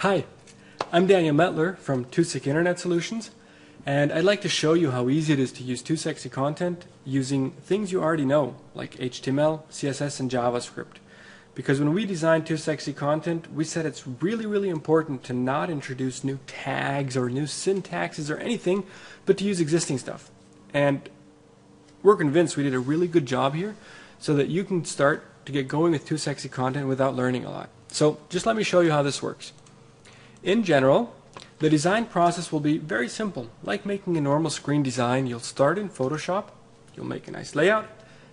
Hi, I'm Daniel Metler from 2Sexy Internet Solutions, and I'd like to show you how easy it is to use 2SexyContent using things you already know, like HTML, CSS, and JavaScript. Because when we designed 2SexyContent, we said it's really important to not introduce new tags or new syntaxes or anything, but to use existing stuff. And we're convinced we did a really good job here so that you can start to get going with 2SexyContent without learning a lot. So just let me show you how this works. In general, the design process will be very simple. Like making a normal screen design, you'll start in Photoshop, you'll make a nice layout,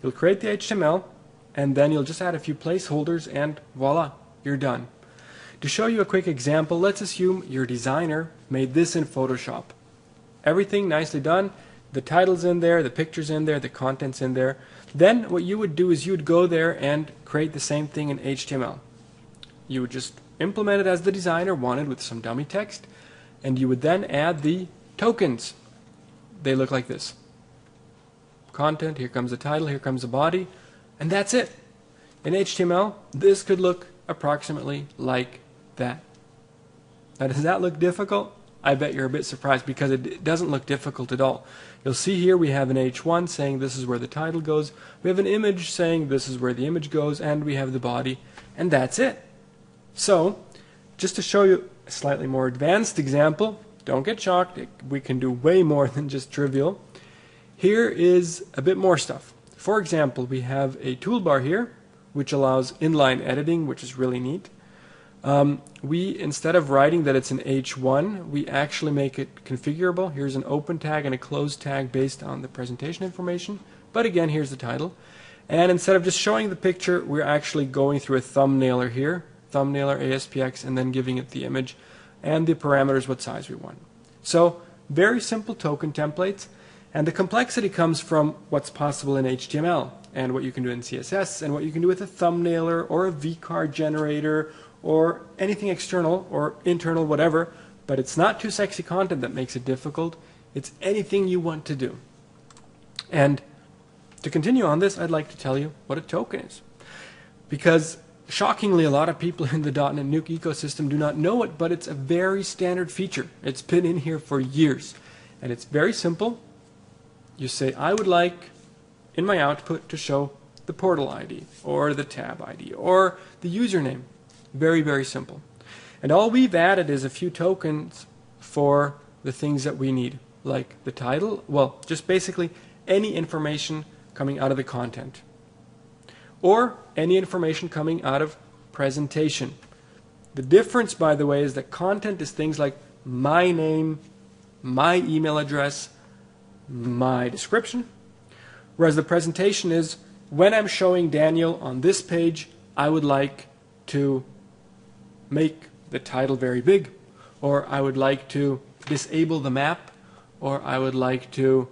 you'll create the HTML, and then you'll just add a few placeholders and voila, you're done. To show you a quick example, let's assume your designer made this in Photoshop. Everything nicely done, the title's in there, the picture's in there, the content's in there. Then what you would do is you would go there and create the same thing in HTML. You would just implement it as the designer wanted with some dummy text, and you would then add the tokens. They look like this. Content, here comes the title, here comes the body, and that's it. In HTML, this could look approximately like that. Now, does that look difficult? I bet you're a bit surprised because it doesn't look difficult at all. You'll see here we have an H1 saying this is where the title goes, we have an image saying this is where the image goes, and we have the body, and that's it. So, just to show you a slightly more advanced example, don't get shocked, we can do way more than just trivial. Here is a bit more stuff. For example, we have a toolbar here which allows inline editing, which is really neat. Instead of writing that it's an H1, we actually make it configurable. Here's an open tag and a close tag based on the presentation information. But again, here's the title. And instead of just showing the picture, we're actually going through a thumbnailer here. Thumbnailer, ASPX, and then giving it the image and the parameters what size we want. So very simple token templates, and the complexity comes from what's possible in HTML and what you can do in CSS and what you can do with a thumbnailer or a vCard generator or anything external or internal, whatever. But it's not 2SexyContent that makes it difficult, it's anything you want to do. And to continue on this, I'd like to tell you what a token is, because shockingly, a lot of people in the .NET Nuke ecosystem do not know it, but it's a very standard feature. It's been in here for years. And it's very simple. You say, I would like, in my output, to show the portal ID, or the tab ID, or the username. Very simple. And all we've added is a few tokens for the things that we need, like the title, well, just basically any information coming out of the content, or any information coming out of presentation. The difference, by the way, is that content is things like my name, my email address, my description, whereas the presentation is when I'm showing Daniel on this page, I would like to make the title very big, or I would like to disable the map, or I would like to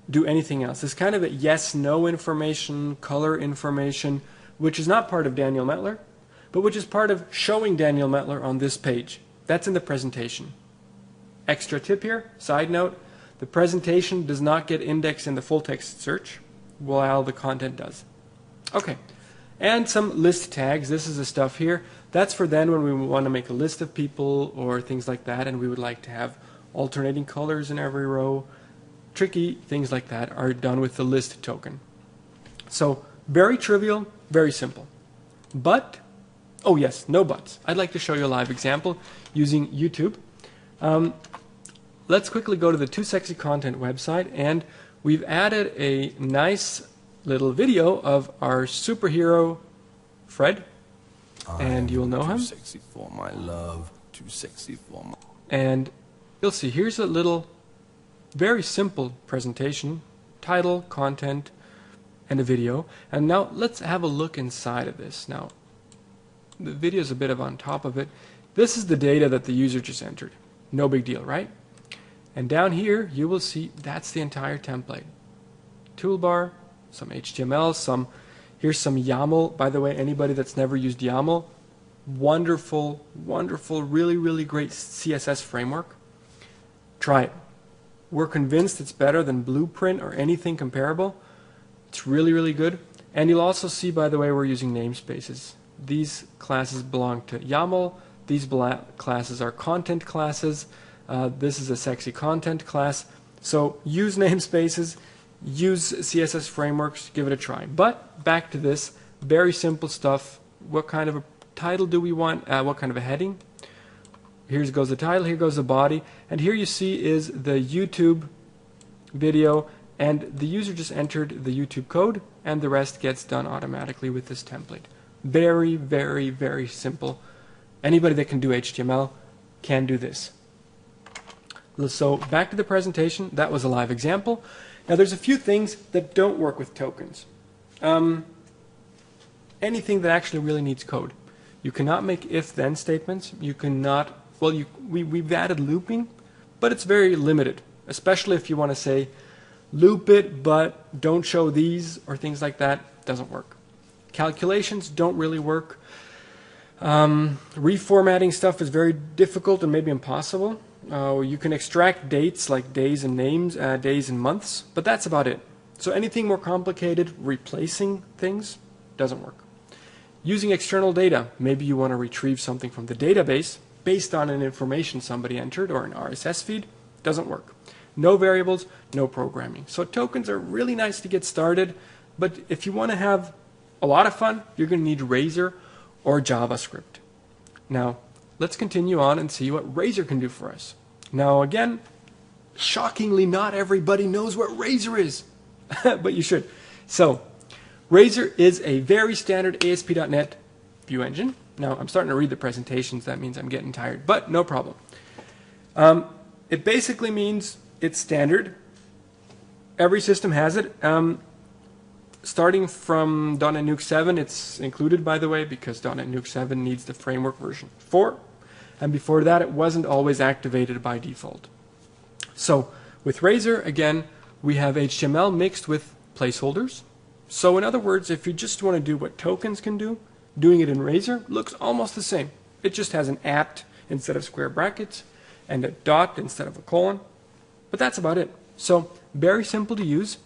do anything else. It's kind of a yes-no information, color information, which is not part of Daniel Metler, but which is part of showing Daniel Metler on this page. That's in the presentation. Extra tip here, side note, the presentation does not get indexed in the full text search, while the content does. Okay, and some list tags. This is the stuff here. That's for then when we want to make a list of people or things like that, and we would like to have alternating colors in every row. Tricky things like that are done with the list token. So very trivial, very simple. But, oh yes, no buts. I'd like to show you a live example using YouTube. Let's quickly go to the 2SexyContent website, and we've added a nice little video of our superhero Fred, and you'll know him. Too sexy for my love, too sexy for my... And you'll see here's a little very simple presentation, title, content, and a video. And now let's have a look inside of this. Now, the video is a bit of on top of it. This is the data that the user just entered. No big deal, right? And down here, you will see that's the entire template. Toolbar, some HTML, here's some YAML. By the way, anybody that's never used YAML, wonderful, really great CSS framework. Try it. We're convinced it's better than Blueprint or anything comparable. It's really good. And you'll also see, by the way, we're using namespaces. These classes belong to YAML, These black classes are content classes. This is a sexy content class. So use namespaces, use CSS frameworks, give it a try. But back to this, very simple stuff. What kind of a title do we want? What kind of a heading? Here goes the title, here goes the body, and here you see is the YouTube video, and the user just entered the YouTube code, and the rest gets done automatically with this template. Very, very, very simple. Anybody that can do HTML can do this. So back to the presentation. That was a live example. Now there's a few things that don't work with tokens. Anything that actually really needs code. You cannot make if-then statements. You cannot, well, we've added looping, but it's very limited, especially if you want to say loop it but don't show these or things like that. Doesn't work. Calculations don't really work. Reformatting stuff is very difficult and maybe impossible. You can extract dates like days and names, days and months, but that's about it. So anything more complicated, replacing things, doesn't work. Using external data, maybe you want to retrieve something from the database based on an information somebody entered or an RSS feed, doesn't work. No variables, no programming. So tokens are really nice to get started, but if you want to have a lot of fun, you're going to need Razor or JavaScript. Now, let's continue on and see what Razor can do for us. Now again, shockingly not everybody knows what Razor is, but you should. So, Razor is a very standard ASP.NET view engine. Now, I'm starting to read the presentations, that means I'm getting tired, but no problem. It basically means it's standard. Every system has it. Starting from .NET Nuke 7, it's included, by the way, because .NET Nuke 7 needs the framework version 4. And before that, it wasn't always activated by default. So, with Razor, again, we have HTML mixed with placeholders. So in other words, if you just want to do what tokens can do, doing it in Razor looks almost the same. It just has an @ instead of square brackets and a dot instead of a colon. But that's about it. So very simple to use.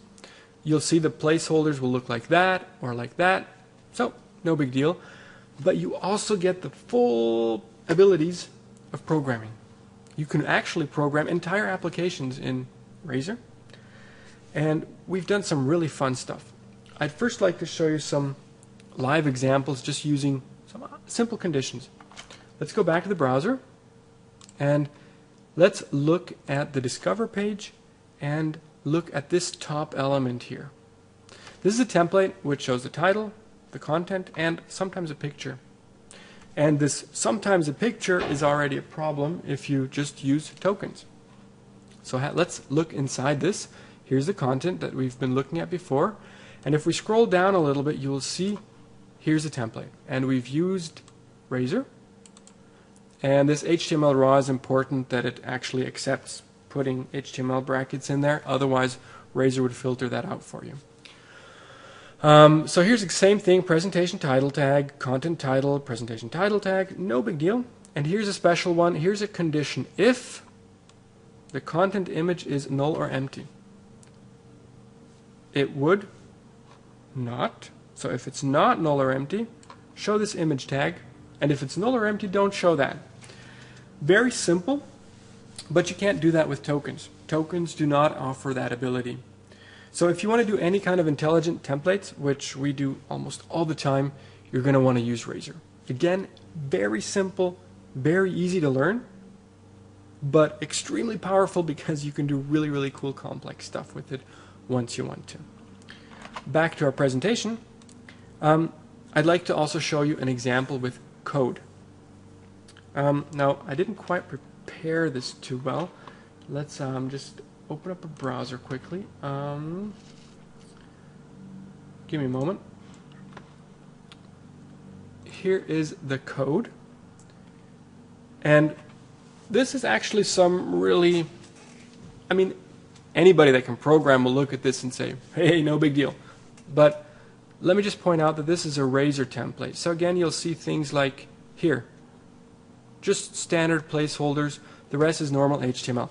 You'll see the placeholders will look like that or like that. So no big deal. But you also get the full abilities of programming. You can actually program entire applications in Razor. And we've done some really fun stuff. I'd first like to show you some live examples just using some simple conditions. Let's go back to the browser and let's look at the Discover page and look at this top element here. This is a template which shows the title, the content, and sometimes a picture. And this sometimes a picture is already a problem if you just use tokens. So let's look inside this. Here's the content that we've been looking at before. And if we scroll down a little bit, you will see here's a template. And we've used Razor. And this HTML raw is important that it actually accepts putting HTML brackets in there. Otherwise, Razor would filter that out for you. So here's the same thing, presentation title tag, content title, presentation title tag, no big deal. And here's a special one. Here's a condition. If the content image is null or empty, it would not. So if it's not null or empty, show this image tag. And if it's null or empty, don't show that. Very simple, but you can't do that with tokens. Tokens do not offer that ability. So if you want to do any kind of intelligent templates, which we do almost all the time, you're going to want to use Razor. Again, very simple, very easy to learn, but extremely powerful because you can do really, really cool complex stuff with it once you want to. Back to our presentation, I'd like to also show you an example with code. Now, I didn't quite prepare this too well. Let's just open up a browser quickly. Give me a moment. Here is the code. And this is actually some really, I mean, anybody that can program will look at this and say, hey, no big deal. But let me just point out that this is a Razor template. So again, you'll see things like here, just standard placeholders. The rest is normal HTML.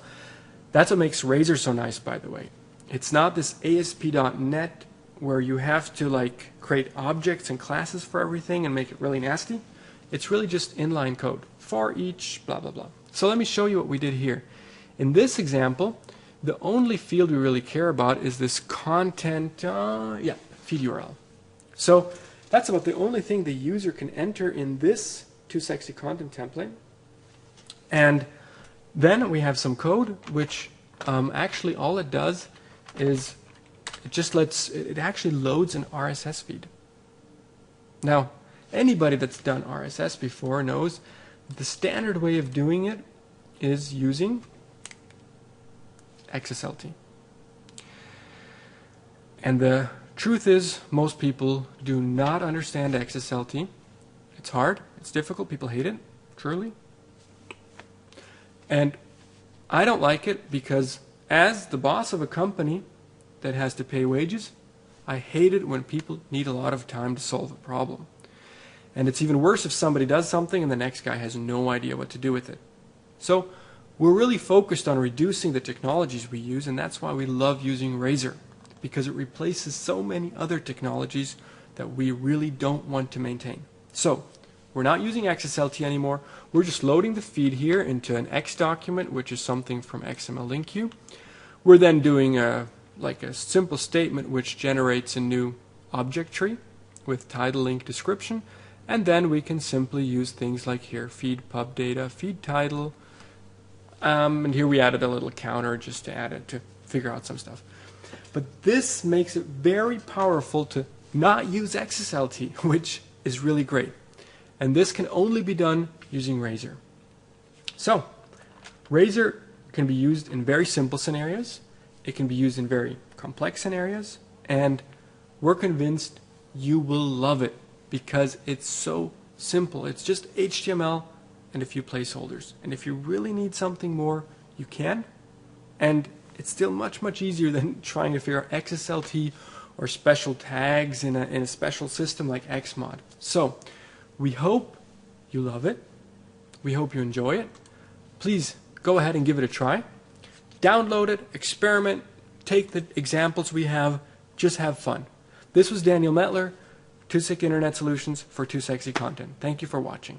That's what makes Razor so nice, by the way. It's not this ASP.NET where you have to like create objects and classes for everything and make it really nasty. It's really just inline code for each blah blah blah. So let me show you what we did here. In this example, the only field we really care about is this content, feed URL. So that's about the only thing the user can enter in this 2SexyContent template. And then we have some code which actually all it does is it actually loads an RSS feed. Now, anybody that's done RSS before knows the standard way of doing it is using XSLT. And the truth is, most people do not understand XSLT. It's hard, it's difficult, people hate it, truly. And I don't like it because as the boss of a company that has to pay wages, I hate it when people need a lot of time to solve a problem. And it's even worse if somebody does something and the next guy has no idea what to do with it. So we're really focused on reducing the technologies we use, and that's why we love using Razor, because it replaces so many other technologies that we really don't want to maintain. So we're not using XSLT anymore. We're just loading the feed here into an X document, which is something from XML link queue. We're then doing like a simple statement which generates a new object tree with title, link, description, and then we can simply use things like here, feed pub data, feed title, and here we added a little counter just to add it to figure out some stuff. But this makes it very powerful to not use XSLT, which is really great. And this can only be done using Razor. So, Razor can be used in very simple scenarios. It can be used in very complex scenarios. And we're convinced you will love it because it's so simple. It's just HTML and a few placeholders. And if you really need something more, you can. And it's still much, much easier than trying to figure out XSLT or special tags in a special system like Xmod. So, we hope you love it. We hope you enjoy it. Please go ahead and give it a try. Download it, experiment, take the examples we have, just have fun. This was Daniel Metler, 2SEC Internet Solutions for 2SexyContent. Thank you for watching.